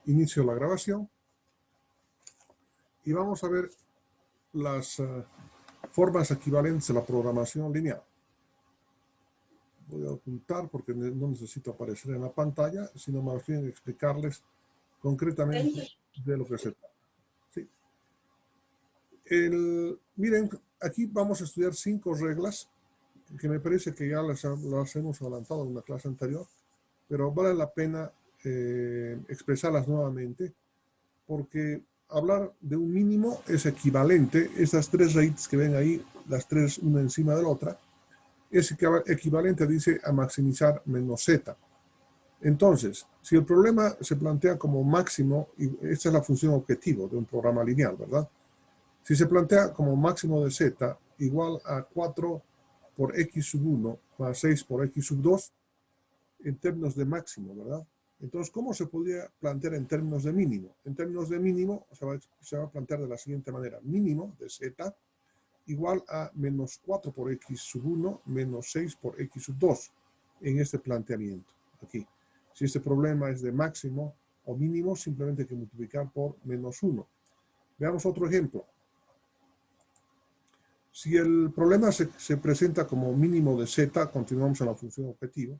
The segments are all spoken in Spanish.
Inicio la grabación y vamos a ver las formas equivalentes a la programación lineal. Voy a ocultar porque no necesito aparecer en la pantalla, sino más bien explicarles concretamente de lo que se trata. ¿Sí? Miren, aquí vamos a estudiar 5 reglas que me parece que ya las hemos adelantado en una clase anterior, pero vale la pena expresarlas nuevamente porque hablar de un mínimo es equivalente, estas 3 raíces que ven ahí, las 3 una encima de la otra, es equivalente, dice, a maximizar menos z. Entonces, si el problema se plantea como máximo, y esta es la función objetivo de un programa lineal, ¿verdad? Si se plantea como máximo de z igual a 4 por x sub 1 más 6 por x sub 2, en términos de máximo, ¿verdad? Entonces, ¿cómo se podría plantear en términos de mínimo? En términos de mínimo se va a plantear de la siguiente manera. Mínimo de z igual a menos 4 por x sub 1 menos 6 por x sub 2 en este planteamiento, aquí. Si este problema es de máximo o mínimo, simplemente hay que multiplicar por menos 1. Veamos otro ejemplo. Si el problema se presenta como mínimo de z, continuamos en la función objetivo.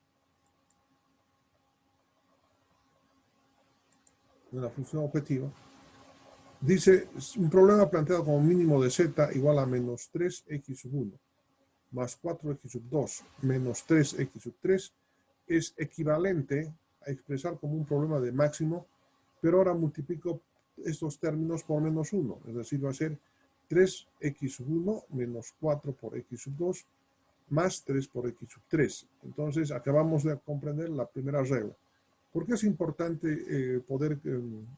En la función objetivo, dice un problema planteado como mínimo de z igual a menos 3x sub 1 más 4x sub 2 menos 3x sub 3 es equivalente a expresar como un problema de máximo, pero ahora multiplico estos términos por menos 1, es decir, va a ser 3x sub 1 menos 4 por x sub 2 más 3 por x sub 3. Entonces, acabamos de comprender la primera regla. ¿Por qué es importante poder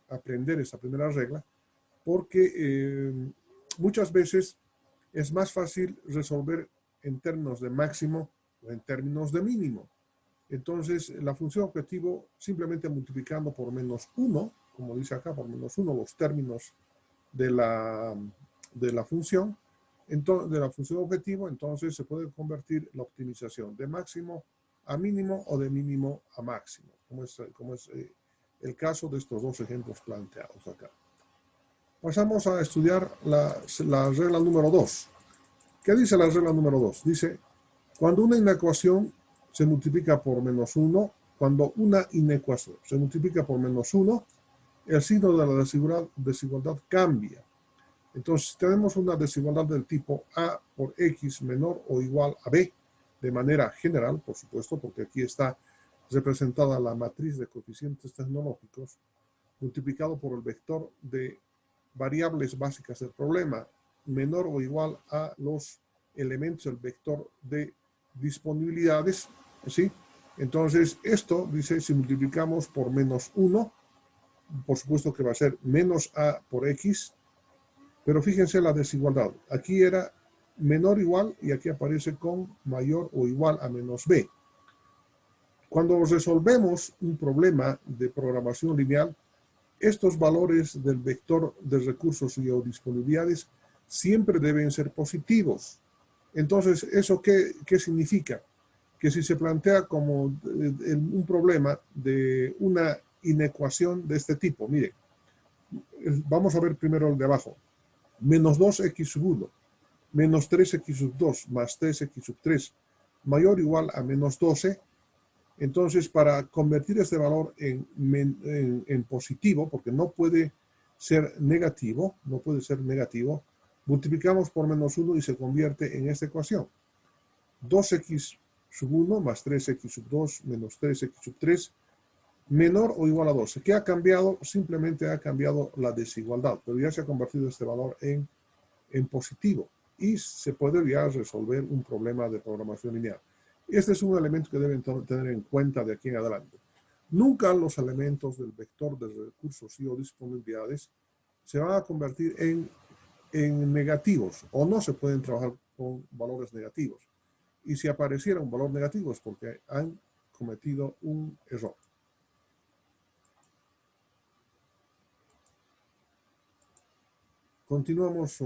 aprender esta primera regla? Porque muchas veces es más fácil resolver en términos de máximo o en términos de mínimo. Entonces, la función objetivo, simplemente multiplicando por menos 1, como dice acá, por menos 1 los términos de la función, de la función objetivo, entonces se puede convertir la optimización de máximo a mínimo o de mínimo a máximo, como es el caso de estos dos ejemplos planteados acá. Pasamos a estudiar la regla número 2. ¿Qué dice la regla número 2? Dice, cuando una inecuación se multiplica por menos 1, cuando una inecuación se multiplica por menos 1, el signo de la desigualdad cambia. Entonces, tenemos una desigualdad del tipo A por X menor o igual a B, de manera general, por supuesto, porque aquí está representada la matriz de coeficientes tecnológicos, multiplicado por el vector de variables básicas del problema, menor o igual a los elementos del vector de disponibilidades, ¿sí? Entonces, esto, dice, si multiplicamos por menos 1, por supuesto que va a ser menos A por X, pero fíjense la desigualdad. Aquí era menor o igual y aquí aparece con mayor o igual a menos B. Cuando resolvemos un problema de programación lineal, estos valores del vector de recursos y o disponibilidades siempre deben ser positivos. Entonces, ¿eso qué significa? Que si se plantea como un problema de una inecuación de este tipo, mire, vamos a ver primero el de abajo, menos 2x sub 1, menos 3x sub 2 más 3x sub 3 mayor o igual a menos 12, entonces para convertir este valor en positivo, porque no puede ser negativo, multiplicamos por menos 1 y se convierte en esta ecuación. 2x sub 1 más 3x sub 2 menos 3x sub 3 menor o igual a 12. ¿Qué ha cambiado? Simplemente ha cambiado la desigualdad, pero ya se ha convertido este valor en positivo y se puede ya resolver un problema de programación lineal. Este es un elemento que deben tener en cuenta de aquí en adelante. Nunca los elementos del vector de recursos y o disponibilidades se van a convertir en negativos o no se pueden trabajar con valores negativos. Y si apareciera un valor negativo es porque han cometido un error. Continuamos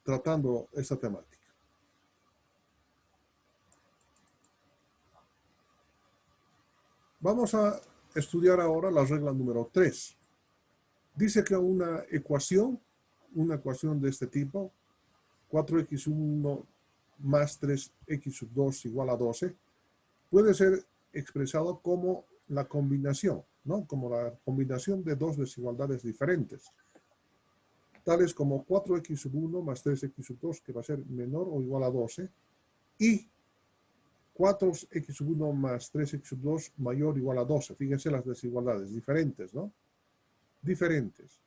tratando esta temática. Vamos a estudiar ahora la regla número 3. Dice que una ecuación de este tipo, 4x1 más 3x sub 2 igual a 12, puede ser expresado como la combinación, ¿no? Como la combinación de dos desigualdades diferentes, tales como 4x sub 1 más 3x sub 2, que va a ser menor o igual a 12, y 4x sub 1 más 3x sub 2 mayor o igual a 12. Fíjense las desigualdades, diferentes, ¿no? Diferentes.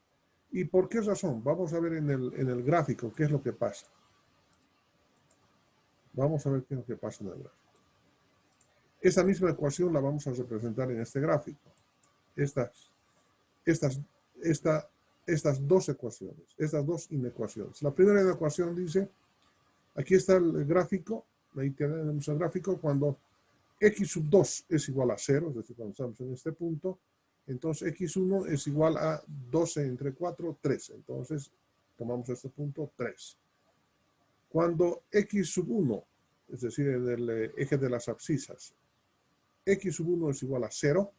¿Y por qué razón? Vamos a ver en el gráfico qué es lo que pasa. Vamos a ver qué es lo que pasa en el gráfico. Esta misma ecuación la vamos a representar en este gráfico. Estas dos ecuaciones, estas dos inecuaciones. La primera inecuación dice, aquí está el gráfico, ahí tenemos el gráfico, cuando x sub 2 es igual a 0, es decir, cuando estamos en este punto, entonces x1 es igual a 12 entre 4, 13. Entonces, tomamos este punto 3. Cuando x sub 1, es decir, en el eje de las abscisas, x sub 1 es igual a 0,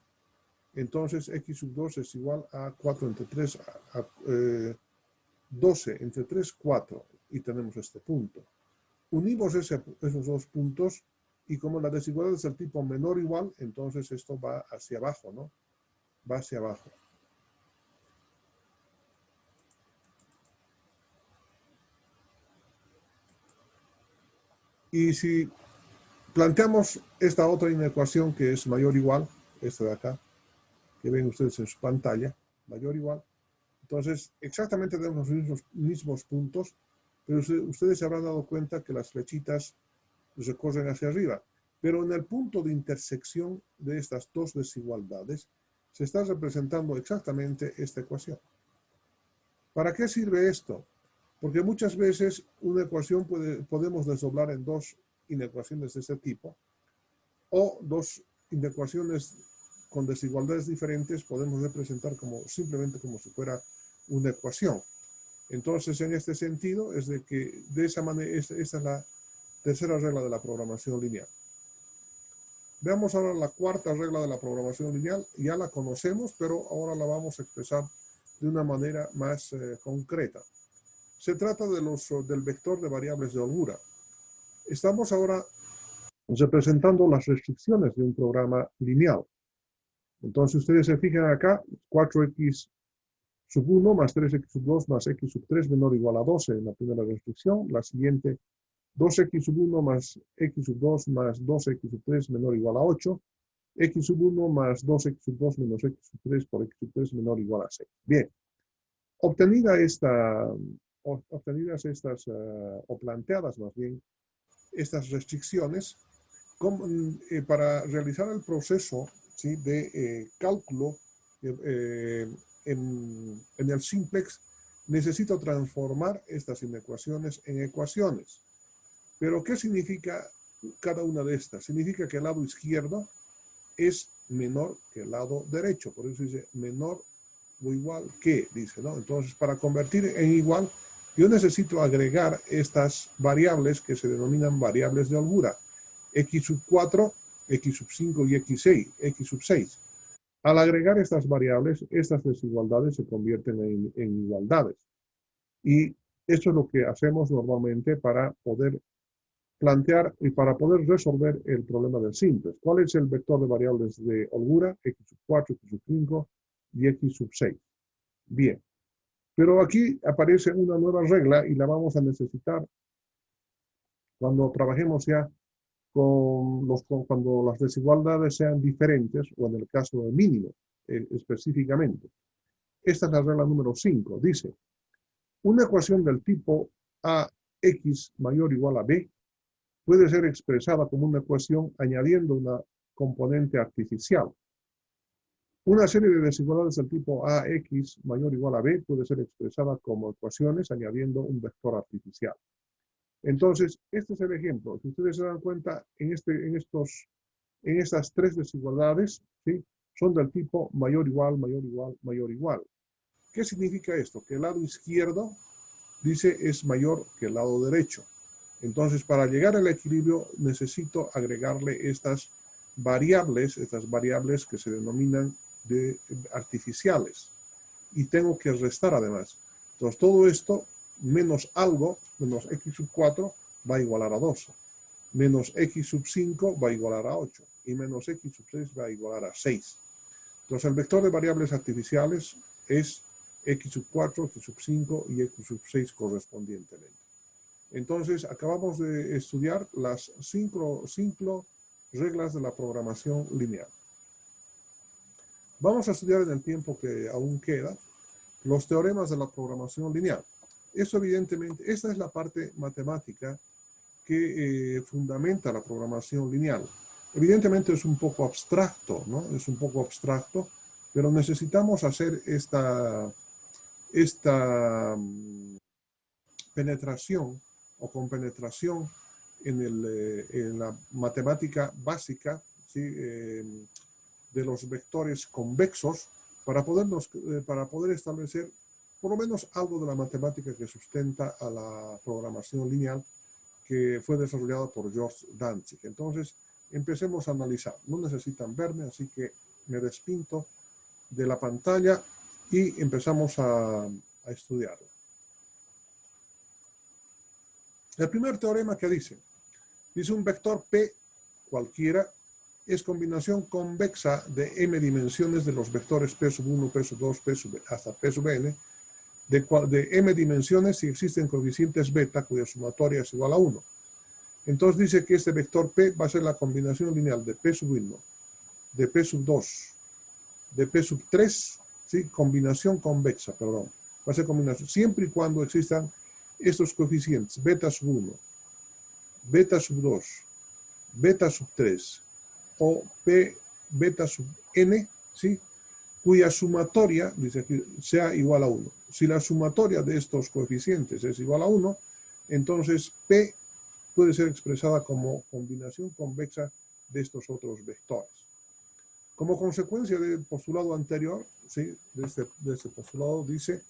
entonces x sub 2 es igual a 4 entre 3, 12 entre 3, 4, y tenemos este punto. Unimos esos dos puntos, y como la desigualdad es del tipo menor o igual, entonces esto va hacia abajo, ¿no? Va hacia abajo. Y si planteamos esta otra inecuación que es mayor o igual, esta de acá, que ven ustedes en su pantalla, mayor o igual, entonces exactamente tenemos los mismos puntos, pero ustedes se habrán dado cuenta que las flechitas recorren hacia arriba. Pero en el punto de intersección de estas dos desigualdades se está representando exactamente esta ecuación. ¿Para qué sirve esto? Porque muchas veces una ecuación podemos desdoblar en dos inecuaciones de este tipo, o dos inecuaciones con desigualdades diferentes podemos representar simplemente como si fuera una ecuación. Entonces, en este sentido, es de que de esa manera, esta es la tercera regla de la programación lineal. Veamos ahora la cuarta regla de la programación lineal. Ya la conocemos, pero ahora la vamos a expresar de una manera más concreta. Se trata del vector de variables de holgura. Estamos ahora representando las restricciones de un programa lineal. Entonces, ustedes se fijan acá, 4x sub 1 más 3x sub 2 más x sub 3 menor o igual a 12 en la primera restricción. La siguiente, 2x sub 1 más x sub 2 más 2x sub 3 menor o igual a 8. X sub 1 más 2x sub 2 menos x sub 3 por x sub 3 menor o igual a 6. Bien, obtenidas estas, o planteadas más bien, estas restricciones, para realizar el proceso, ¿sí?, de cálculo en el simplex, necesito transformar estas inecuaciones en ecuaciones. Pero, ¿qué significa cada una de estas? Significa que el lado izquierdo es menor que el lado derecho. Por eso dice menor o igual que, dice, ¿no? Entonces, para convertir en igual, yo necesito agregar estas variables que se denominan variables de holgura. X sub 4, X sub 5 y X6, X sub 6. Al agregar estas variables, estas desigualdades se convierten en igualdades. Y esto es lo que hacemos normalmente para poder plantear y para poder resolver el problema del simplex. ¿Cuál es el vector de variables de holgura? X sub 4, X sub 5 y X sub 6. Bien. Pero aquí aparece una nueva regla y la vamos a necesitar cuando trabajemos ya cuando las desigualdades sean diferentes, o en el caso de mínimo, específicamente. Esta es la regla número 5. Dice, una ecuación del tipo AX mayor o igual a B puede ser expresada como una ecuación añadiendo una componente artificial. Una serie de desigualdades del tipo AX mayor o igual a B puede ser expresada como ecuaciones añadiendo un vector artificial. Entonces, este es el ejemplo. Si ustedes se dan cuenta, en estas tres desigualdades, ¿sí?, son del tipo mayor igual, mayor igual, mayor igual. ¿Qué significa esto? Que el lado izquierdo, dice, es mayor que el lado derecho. Entonces, para llegar al equilibrio, necesito agregarle estas variables, estas variables que se denominan artificiales. Y tengo que restar además. Entonces todo esto menos algo, menos x sub 4 va a igualar a 12. Menos x sub 5 va a igualar a 8. Y menos x sub 6 va a igualar a 6. Entonces el vector de variables artificiales es x sub 4, x sub 5 y x sub 6 correspondientemente. Entonces acabamos de estudiar las 5 reglas de la programación lineal. Vamos a estudiar en el tiempo que aún queda los teoremas de la programación lineal. Esto evidentemente, esta es la parte matemática que fundamenta la programación lineal. Evidentemente es un poco abstracto, ¿no? Es un poco abstracto, pero necesitamos hacer esta penetración o compenetración en la matemática básica, ¿sí? De los vectores convexos para poder establecer por lo menos algo de la matemática que sustenta a la programación lineal que fue desarrollada por George Dantzig. Entonces, empecemos a analizar. No necesitan verme, así que me despinto de la pantalla y empezamos a estudiarla. El primer teorema que dice un vector P cualquiera es combinación convexa de m dimensiones de los vectores P sub 1, P sub 2, P sub, hasta P sub n, de m dimensiones si existen coeficientes beta cuya sumatoria es igual a 1. Entonces dice que este vector P va a ser la combinación lineal de P sub 1, de P sub 2, de P sub 3, ¿sí? Combinación convexa, perdón. Va a ser combinación, siempre y cuando existan estos coeficientes, beta sub 1, beta sub 2, beta sub 3 o P beta sub n, ¿sí? Cuya sumatoria, dice aquí, sea igual a 1. Si la sumatoria de estos coeficientes es igual a 1, entonces P puede ser expresada como combinación convexa de estos otros vectores. Como consecuencia del postulado anterior, ¿sí? de este postulado dice,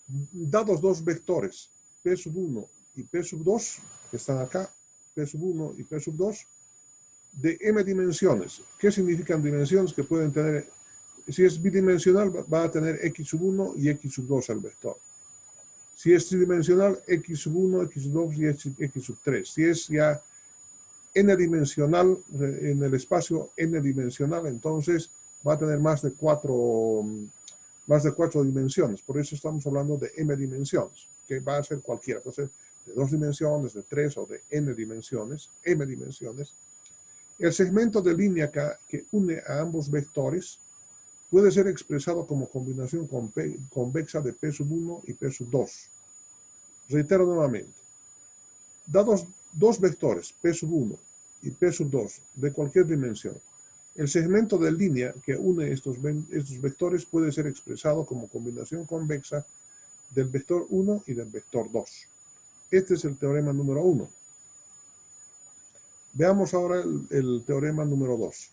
dados dos vectores, P sub 1 y P sub 2, que están acá, P sub 1 y P sub 2, de m dimensiones. ¿Qué significan dimensiones? Que pueden tener, si es bidimensional, va a tener x sub 1 y x sub 2 el vector. Si es tridimensional, x sub 1, x sub 2 y x sub 3. Si es ya n dimensional, en el espacio n dimensional, entonces va a tener más de cuatro dimensiones. Por eso estamos hablando de m dimensiones, que va a ser cualquiera. Puede ser de 2 dimensiones, de 3 o de n dimensiones, m dimensiones. El segmento de línea que une a ambos vectores puede ser expresado como combinación convexa de P sub 1 y P sub 2. Reitero nuevamente. Dados dos vectores, P sub 1 y P sub 2, de cualquier dimensión, el segmento de línea que une estos vectores puede ser expresado como combinación convexa del vector 1 y del vector 2. Este es el teorema número 1. Veamos ahora el teorema número 2.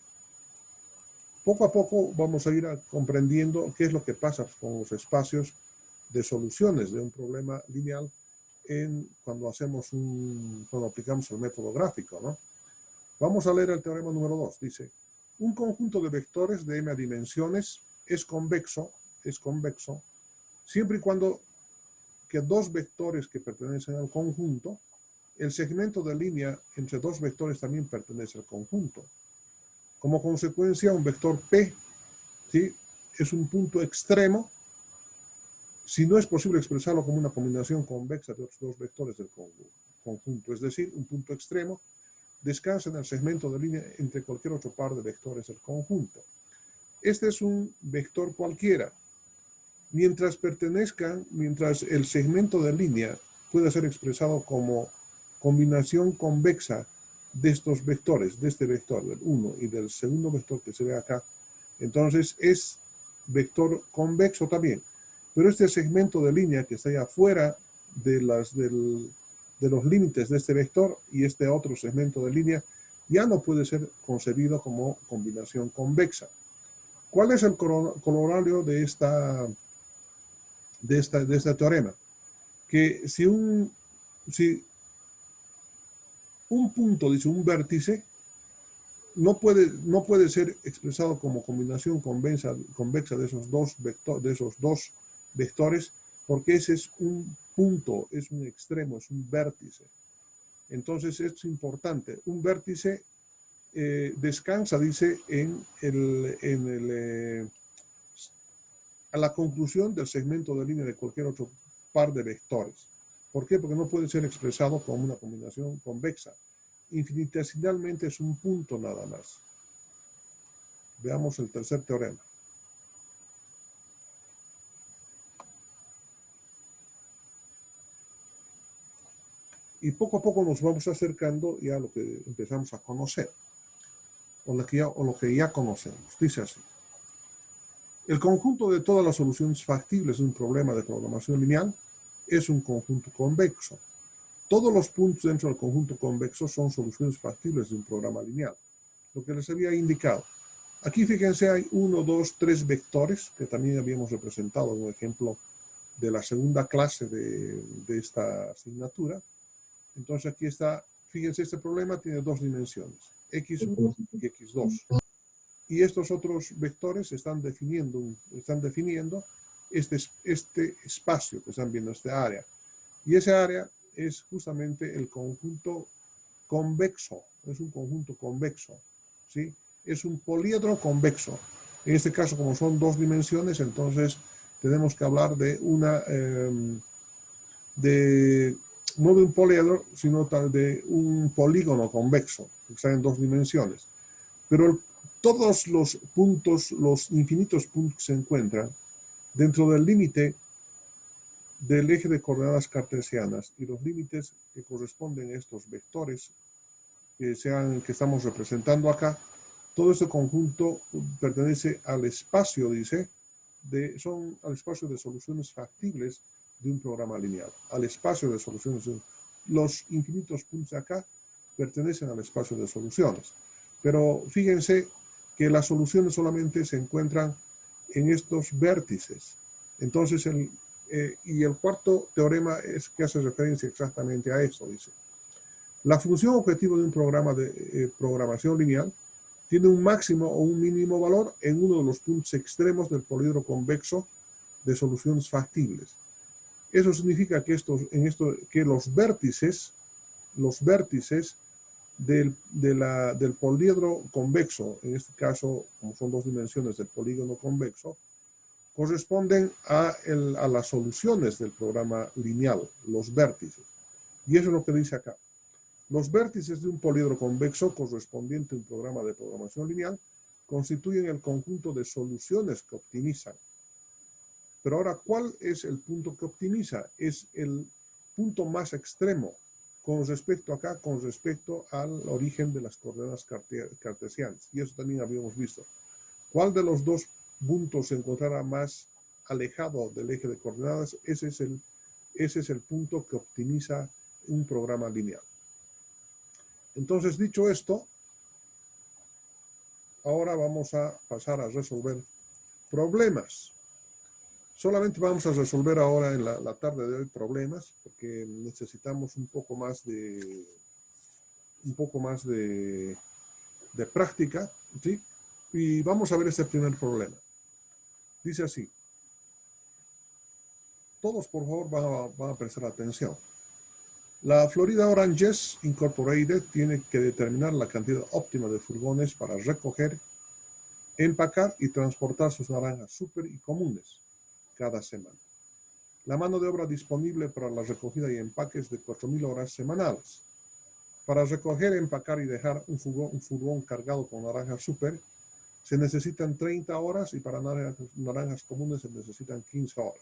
Poco a poco vamos a ir comprendiendo qué es lo que pasa con los espacios de soluciones de un problema lineal cuando aplicamos el método gráfico, ¿no? Vamos a leer el teorema número 2. Dice, un conjunto de vectores de m dimensiones es convexo, siempre y cuando que dos vectores que pertenecen al conjunto, el segmento de línea entre dos vectores también pertenece al conjunto. Como consecuencia, un vector P, ¿sí? Es un punto extremo si no es posible expresarlo como una combinación convexa de otros dos vectores del conjunto. Es decir, un punto extremo descansa en el segmento de línea entre cualquier otro par de vectores del conjunto. Este es un vector cualquiera. Mientras el segmento de línea puede ser expresado como combinación convexa de estos vectores, de este vector, del 1 y del segundo vector que se ve acá, entonces es vector convexo también. Pero este segmento de línea que está allá afuera de los límites de este vector y este otro segmento de línea ya no puede ser concebido como combinación convexa. ¿Cuál es el corolario de este teorema? Que si un punto, dice un vértice, no puede ser expresado como combinación convexa de esos dos vectores, porque ese es un punto, es un extremo, es un vértice. Entonces, esto es importante. Un vértice descansa, dice, a la conclusión del segmento de línea de cualquier otro par de vectores. ¿Por qué? Porque no puede ser expresado como una combinación convexa. Infinitesimalmente es un punto nada más. Veamos el tercer teorema. Y poco a poco nos vamos acercando ya a lo que empezamos a conocer, o lo que ya conocemos. Dice así: el conjunto de todas las soluciones factibles de un problema de programación lineal es un conjunto convexo. Todos los puntos dentro del conjunto convexo son soluciones factibles de un programa lineal, lo que les había indicado. Aquí fíjense, hay 1, 2, 3 vectores, que también habíamos representado en un ejemplo de la segunda clase de esta asignatura. Entonces aquí está, fíjense, este problema tiene dos dimensiones, x1 y x2. Y estos otros vectores están definiendo este espacio que están viendo, este área. Y ese área es justamente el conjunto convexo, es un conjunto convexo, ¿sí? Es un poliedro convexo. En este caso, como son dos dimensiones, entonces tenemos que hablar de no de un poliedro, sino de un polígono convexo, que está en dos dimensiones. Pero todos los puntos, los infinitos puntos que se encuentran dentro del límite del eje de coordenadas cartesianas y los límites que corresponden a estos vectores que estamos representando acá, todo este conjunto pertenece al espacio, dice, al espacio de soluciones factibles de un programa lineal, al espacio de soluciones. Los infinitos puntos de acá pertenecen al espacio de soluciones. Pero fíjense que las soluciones solamente se encuentran en estos vértices. Entonces, y el cuarto teorema es que hace referencia exactamente a eso, dice. La función objetivo de un programa de programación lineal tiene un máximo o un mínimo valor en uno de los puntos extremos del poliedro convexo de soluciones factibles. Eso significa que, que los vértices del poliedro convexo, en este caso, como son dos dimensiones del polígono convexo, corresponden a las soluciones del programa lineal, los vértices. Y eso es lo que dice acá. Los vértices de un poliedro convexo correspondiente a un programa de programación lineal constituyen el conjunto de soluciones que optimizan. Pero ahora, ¿cuál es el punto que optimiza? Es el punto más extremo con respecto al origen de las coordenadas cartesianas. Y eso también habíamos visto. ¿Cuál de los dos puntos se encontrará más alejado del eje de coordenadas? Ese es el punto que optimiza un programa lineal. Entonces, dicho esto, ahora vamos a pasar a resolver problemas. Solamente vamos a resolver ahora en la tarde de hoy problemas, porque necesitamos un poco más de práctica, ¿sí? Y vamos a ver este primer problema. Dice así. Todos, por favor, van a prestar atención. La Florida Oranges Incorporated tiene que determinar la cantidad óptima de furgones para recoger, empacar y transportar sus naranjas súper y comunes cada semana. La mano de obra disponible para la recogida y empaque es de 4.000 horas semanales. Para recoger, empacar y dejar un furgón cargado con naranjas súper se necesitan 30 horas y para naranjas comunes se necesitan 15 horas.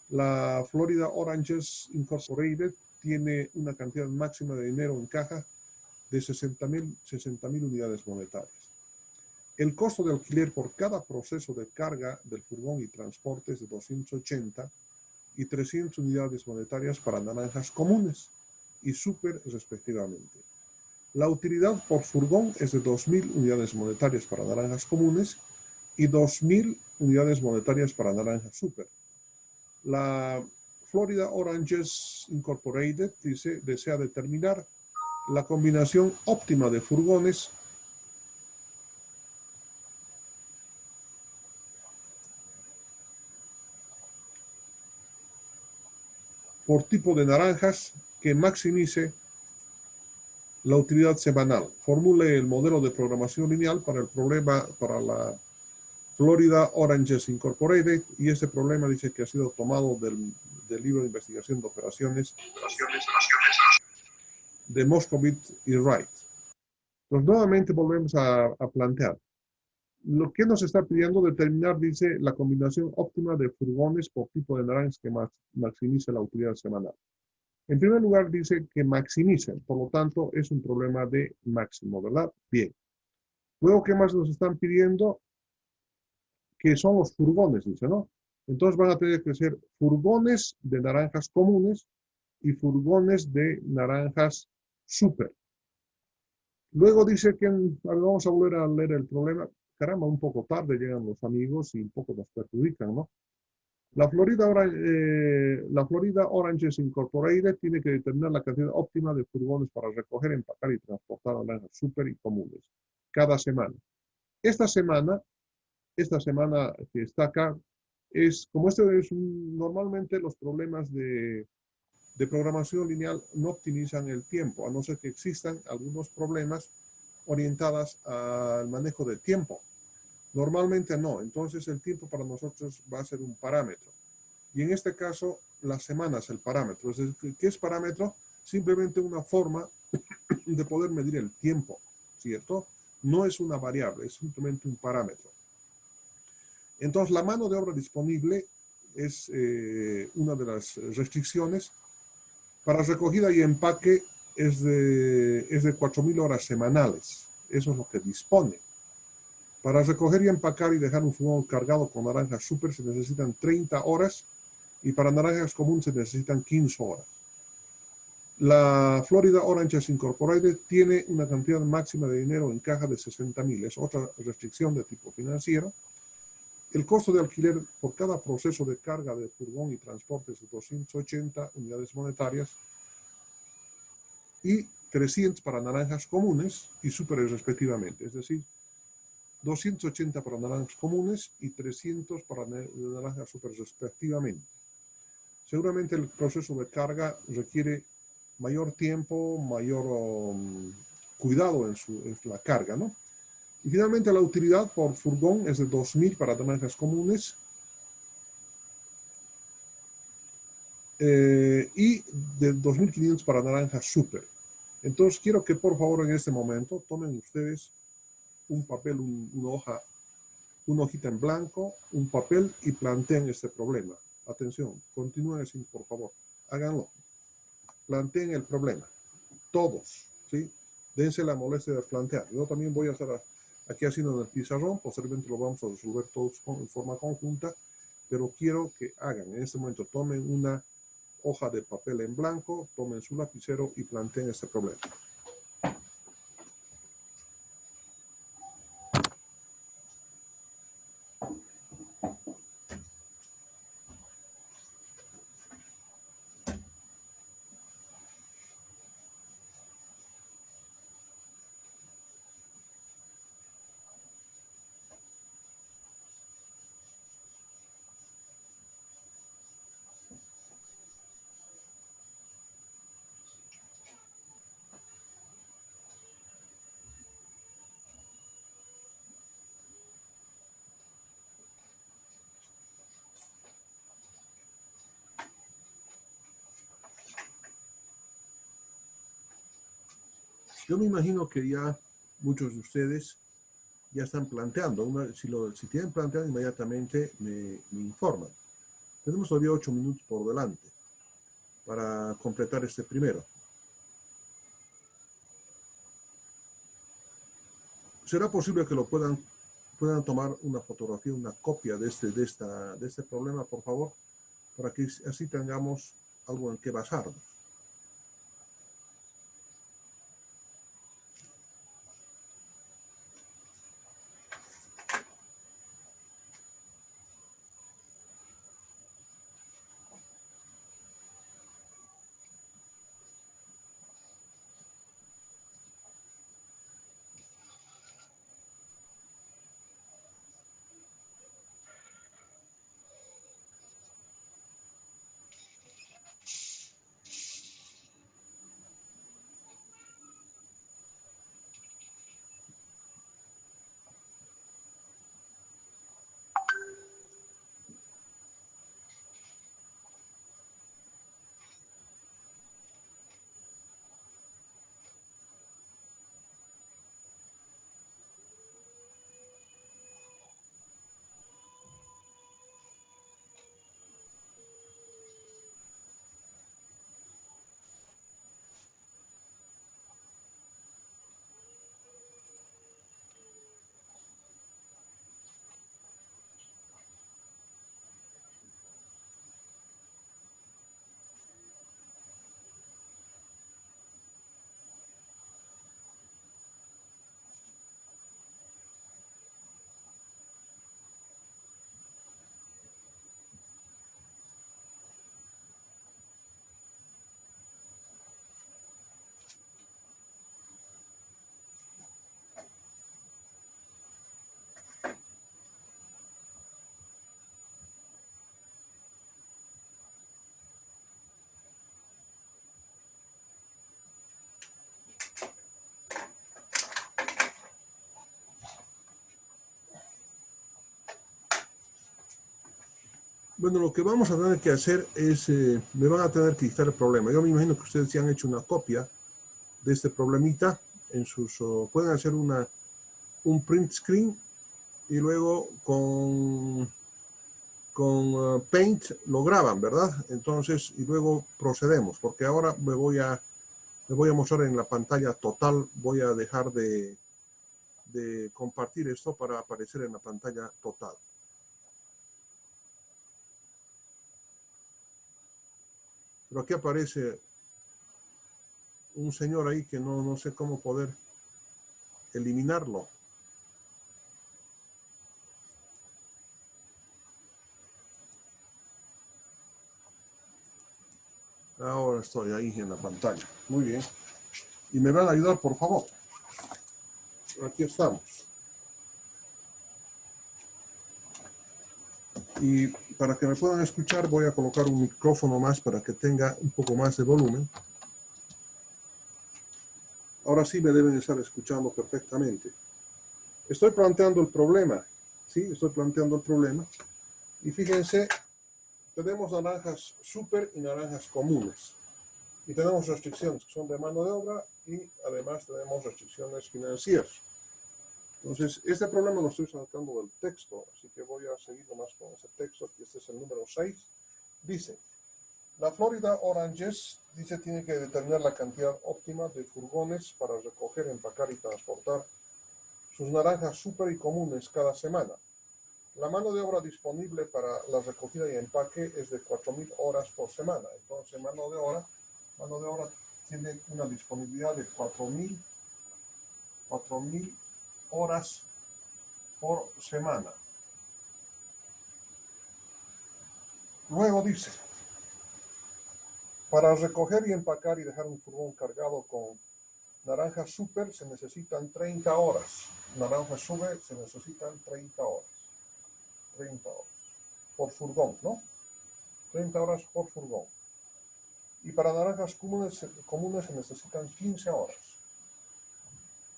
La Florida Oranges Incorporated tiene una cantidad máxima de dinero en caja de 60.000 unidades monetarias. El costo de alquiler por cada proceso de carga del furgón y transporte es de 280 y 300 unidades monetarias para naranjas comunes y súper respectivamente. La utilidad por furgón es de 2.000 unidades monetarias para naranjas comunes y 2.000 unidades monetarias para naranjas súper. La Florida Oranges Incorporated desea determinar la combinación óptima de furgones por tipo de naranjas que maximice la utilidad semanal. Formule el modelo de programación lineal para el problema, para la Florida Oranges Incorporated, y ese problema dice que ha sido tomado del libro de investigación de operaciones de Moscovitz y Wright. Pues nuevamente volvemos a plantear. Lo que nos está pidiendo determinar, dice, la combinación óptima de furgones por tipo de naranjas que maximice la utilidad semanal. En primer lugar, dice que maximicen, por lo tanto, es un problema de máximo, ¿verdad? Bien. Luego, ¿qué más nos están pidiendo? Que son los furgones, dice, ¿no? Entonces van a tener que ser furgones de naranjas comunes y furgones de naranjas super. Luego dice que, vamos a volver a leer el problema, caramba, un poco tarde llegan los amigos y un poco nos perjudican, ¿no? La Florida Oranges Incorporated tiene que determinar la cantidad óptima de furgones para recoger, empacar y transportar naranjas super y comunes cada semana. Esta semana que está acá es, como normalmente los problemas de programación lineal no optimizan el tiempo, a no ser que existan algunos problemas orientados al manejo del tiempo. Normalmente no, entonces el tiempo para nosotros va a ser un parámetro. Y en este caso, la semana es el parámetro. ¿Qué es parámetro? Simplemente una forma de poder medir el tiempo, ¿cierto? No es una variable, es simplemente un parámetro. Entonces, la mano de obra disponible es una de las restricciones. Para recogida y empaque es de 4.000 horas semanales. Eso es lo que dispone. Para recoger y empacar y dejar un furgón cargado con naranjas super se necesitan 30 horas y para naranjas comunes se necesitan 15 horas. La Florida Oranges Incorporated tiene una cantidad máxima de dinero en caja de 60.000. Es otra restricción de tipo financiero. El costo de alquiler por cada proceso de carga de furgón y transporte es de 280 unidades monetarias y 300 para naranjas comunes y súperes respectivamente. Es decir, 280 para naranjas comunes y 300 para naranjas súperes respectivamente. Seguramente el proceso de carga requiere mayor tiempo, mayor cuidado en la carga, ¿no? Y finalmente la utilidad por furgón es de 2.000 para naranjas comunes y de 2.500 para naranjas super. Entonces quiero que por favor en este momento tomen ustedes un papel, una hojita en blanco, un papel y planteen este problema. Atención, continúen así, por favor. Háganlo. Planteen el problema. Todos, ¿sí? Dense la molestia de plantear. Yo también voy a estar aquí haciendo en el pizarrón. Posiblemente lo vamos a resolver todos en forma conjunta. Pero quiero que hagan. En este momento tomen una hoja de papel en blanco, tomen su lapicero y planteen este problema. Yo me imagino que ya muchos de ustedes ya están planteando. Si tienen planteado, inmediatamente me informan. Tenemos todavía 8 minutos por delante para completar este primero. ¿Será posible que lo puedan tomar una fotografía, una copia de este problema, por favor? Para que así tengamos algo en que basarnos. Bueno, lo que vamos a tener que hacer es, me van a tener que dictar el problema. Yo me imagino que ustedes ya han hecho una copia de este problemita en sus, pueden hacer un print screen y luego con Paint lo graban, ¿verdad? Entonces, y luego procedemos, porque ahora me voy a mostrar en la pantalla total, voy a dejar de compartir esto para aparecer en la pantalla total. Pero aquí aparece un señor ahí que no sé cómo poder eliminarlo. Ahora estoy ahí en la pantalla. Muy bien. Y me van a ayudar, por favor. Aquí estamos. Y para que me puedan escuchar, voy a colocar un micrófono más para que tenga un poco más de volumen. Ahora sí me deben estar escuchando perfectamente. Estoy planteando el problema. Sí, estoy planteando el problema. Y fíjense, tenemos naranjas súper y naranjas comunes. Y tenemos restricciones que son de mano de obra y además tenemos restricciones financieras. Entonces, este problema lo estoy sacando del texto, así que voy a seguir nomás con ese texto. Aquí este es el número 6. Dice, la Florida Oranges, dice, tiene que determinar la cantidad óptima de furgones para recoger, empacar y transportar sus naranjas súper y comunes cada semana. La mano de obra disponible para la recogida y empaque es de 4.000 horas por semana. Entonces, mano de obra tiene una disponibilidad de 4.000 horas por semana. Luego dice, para recoger y empacar y dejar un furgón cargado con naranjas súper se necesitan 30 horas. Naranjas súper se necesitan 30 horas. 30 horas por furgón, ¿no? 30 horas por furgón. Y para naranjas comunes se necesitan 15 horas.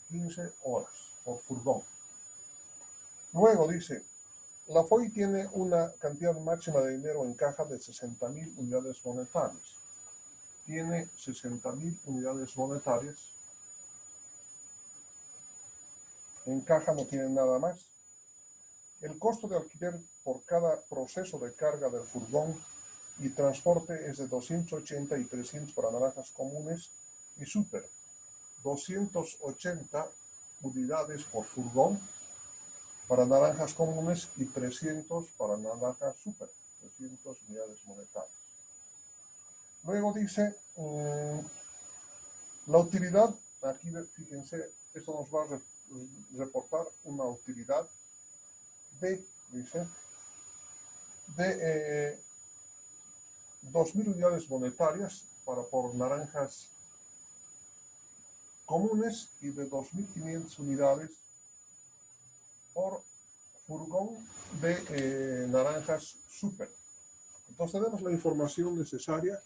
15 horas por furgón. Luego dice, la FOI tiene una cantidad máxima de dinero en caja de 60.000 unidades monetarias. Tiene 60.000 unidades monetarias. En caja no tiene nada más. El costo de alquiler por cada proceso de carga del furgón y transporte es de 280 y 300 para naranjas comunes y súper. 280 unidades por furgón para naranjas comunes y 300 para naranjas súper. 300 unidades monetarias. Luego dice, la utilidad, aquí fíjense, esto nos va a reportar una utilidad dice, de 2.000 unidades monetarias por naranjas comunes y de 2.500 unidades por furgón de naranjas súper. Entonces tenemos la información necesaria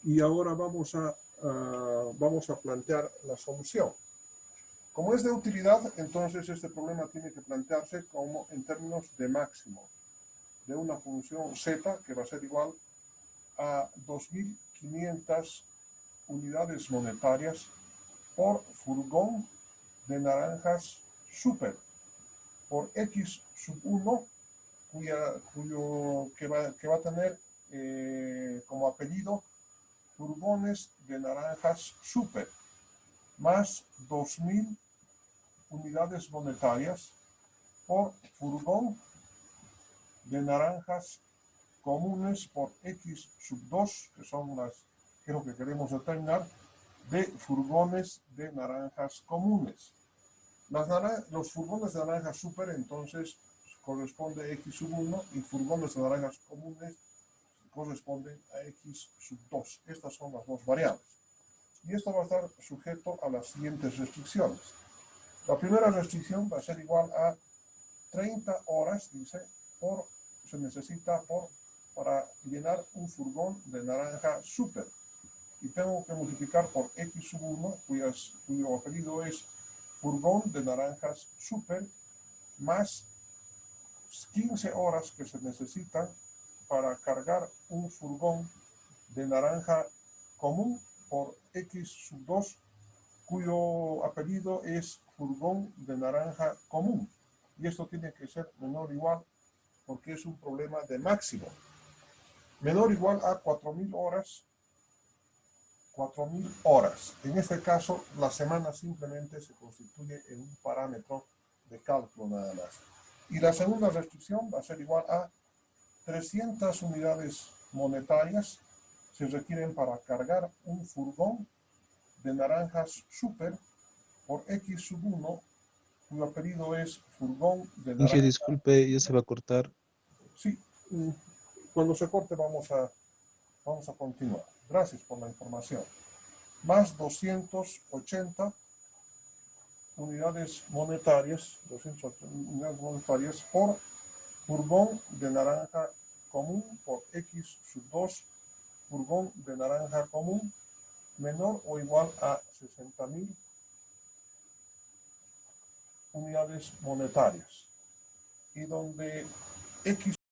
y ahora vamos a plantear la solución. Como es de utilidad, entonces este problema tiene que plantearse como en términos de máximo, de una función z que va a ser igual a 2.500 unidades monetarias por furgón de naranjas súper, por x sub 1, que va a tener como apellido furgones de naranjas súper, más 2.000 unidades monetarias por furgón de naranjas comunes por x sub 2, que son que es lo que queremos determinar, de furgones de naranjas comunes. Los furgones de naranjas súper, entonces, corresponde a x sub 1 y furgones de naranjas comunes corresponden a x sub 2. Estas son las dos variables. Y esto va a estar sujeto a las siguientes restricciones. La primera restricción va a ser igual a 30 horas, dice, se necesita para llenar un furgón de naranja súper. Y tengo que multiplicar por x sub 1, cuyo apellido es furgón de naranjas súper, más 15 horas que se necesitan para cargar un furgón de naranja común por X sub 2, cuyo apellido es furgón de naranja común. Y esto tiene que ser menor o igual porque es un problema de máximo. Menor o igual a 4.000 horas. 4.000 horas. En este caso, la semana simplemente se constituye en un parámetro de cálculo nada más. Y la segunda restricción va a ser igual a 300 unidades monetarias se requieren para cargar un furgón de naranjas super por X sub 1, cuyo apellido es furgón de Inge, naranja. disculpe, ya se va a cortar. Sí, cuando se corte vamos a continuar. Gracias por la información. Más 280 unidades monetarias, 280 unidades monetarias por furgón de naranja común por X sub 2, furgón de naranja común menor o igual a 60.000 unidades monetarias. Y donde X